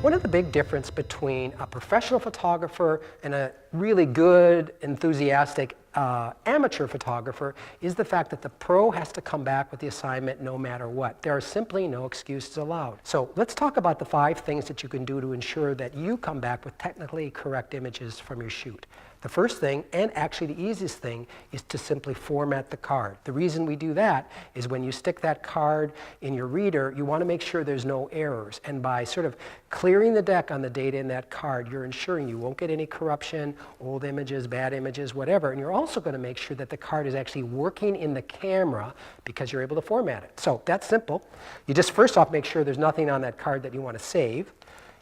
One of the big differences between a professional photographer and a really good, enthusiastic amateur photographer is the fact that the pro has to come back with the assignment no matter what. There are simply no excuses allowed. So let's talk about the 5 things that you can do to ensure that you come back with technically correct images from your shoot. The first thing, and actually the easiest thing, is to simply format the card. The reason we do that is when you stick that card in your reader, you want to make sure there's no errors. And by sort of clearing the deck on the data in that card, you're ensuring you won't get any corruption, old images, bad images, whatever. And you're also going to make sure that the card is actually working in the camera because you're able to format it. So that's simple. You just first off make sure there's nothing on that card that you want to save.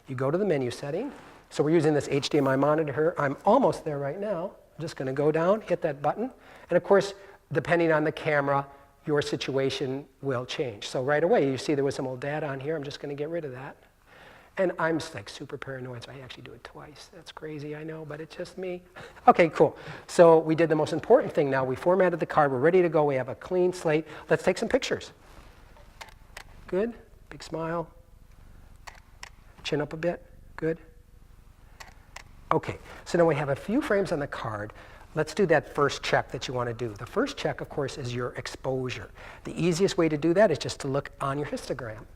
You go to the menu setting. So we're using this HDMI monitor here. I'm almost there right now. I'm just going to go down, hit that button. And of course, depending on the camera, your situation will change. So right away, you see there was some old data on here. I'm just going to get rid of that. And I'm just like super paranoid, so I actually do it twice. That's crazy, I know, but it's just me. Okay, cool. So we did the most important thing now. We formatted the card. We're ready to go. We have a clean slate. Let's take some pictures. Good. Big smile. Chin up a bit. Good. Okay, so now we have a few frames on the card. Let's do that first check that you want to do. The first check, of course, is your exposure. The easiest way to do that is just to look on your histogram.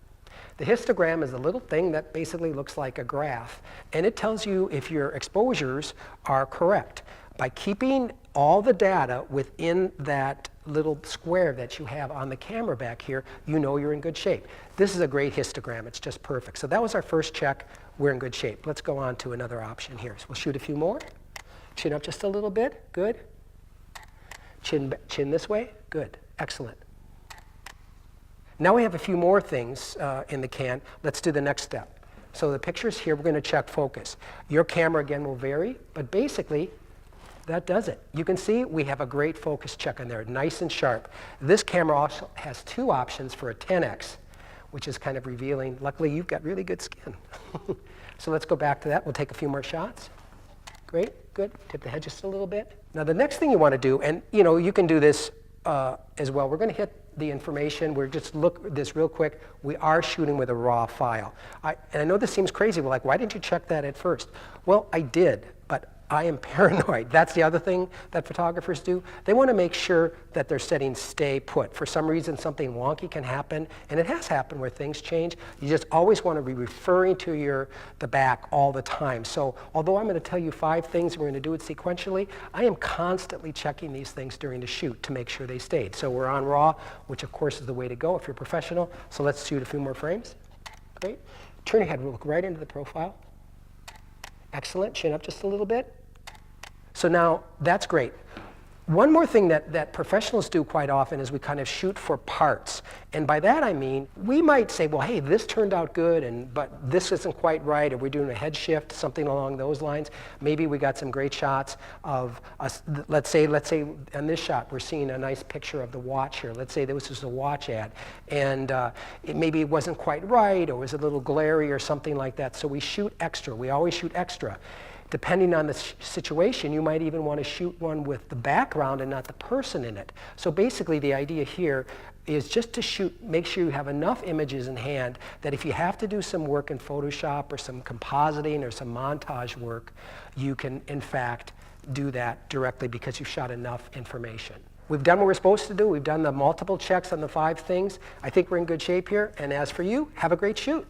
The histogram is a little thing that basically looks like a graph, and it tells you if your exposures are correct. By keeping all the data within that little square that you have on the camera back here, you know you're in good shape. This is a great histogram. It's just perfect. So that was our first check. We're in good shape. Let's go on to another option here. So we'll shoot a few more. Chin up just a little bit. Good. Chin this way. Good. Excellent. Now we have a few more things in the can. Let's do the next step. So the pictures here, we're going to check focus. Your camera, again, will vary, but basically, that does it. You can see we have a great focus check on there, nice and sharp. This camera also has 2 options for a 10x, which is kind of revealing. Luckily, you've got really good skin. So let's go back to that. We'll take a few more shots. Great, good. Tip the head just a little bit. Now the next thing you want to do, and you can do this as well. We're going to hit the information. We're just look at this real quick. We are shooting with a raw file. And I know this seems crazy. We're like, why didn't you check that at first? Well, I did, but I am paranoid. That's the other thing that photographers do. They want to make sure that their settings stay put. For some reason, something wonky can happen, and it has happened where things change. You just always want to be referring to the back all the time. So although I'm going to tell you 5 things, we're going to do it sequentially, I am constantly checking these things during the shoot to make sure they stayed. So we're on raw, which of course is the way to go if you're professional. So let's shoot a few more frames. Great. Turn your head, we'll look right into the profile. Excellent. Chin up just a little bit. So now, that's great. One more thing that professionals do quite often is we kind of shoot for parts. And by that I mean, we might say, well, hey, this turned out good, but this isn't quite right, or we're doing a head shift, something along those lines. Maybe we got some great shots of, let's say in this shot, we're seeing a nice picture of the watch here. Let's say this was a watch ad. And maybe it wasn't quite right, or it was a little glary or something like that. So we shoot extra. We always shoot extra. Depending on the situation, you might even want to shoot one with the background and not the person in it. So basically the idea here is just to make sure you have enough images in hand that if you have to do some work in Photoshop or some compositing or some montage work, you can in fact do that directly because you've shot enough information. We've done what we're supposed to do. We've done the multiple checks on the 5 things. I think we're in good shape here. And as for you, have a great shoot.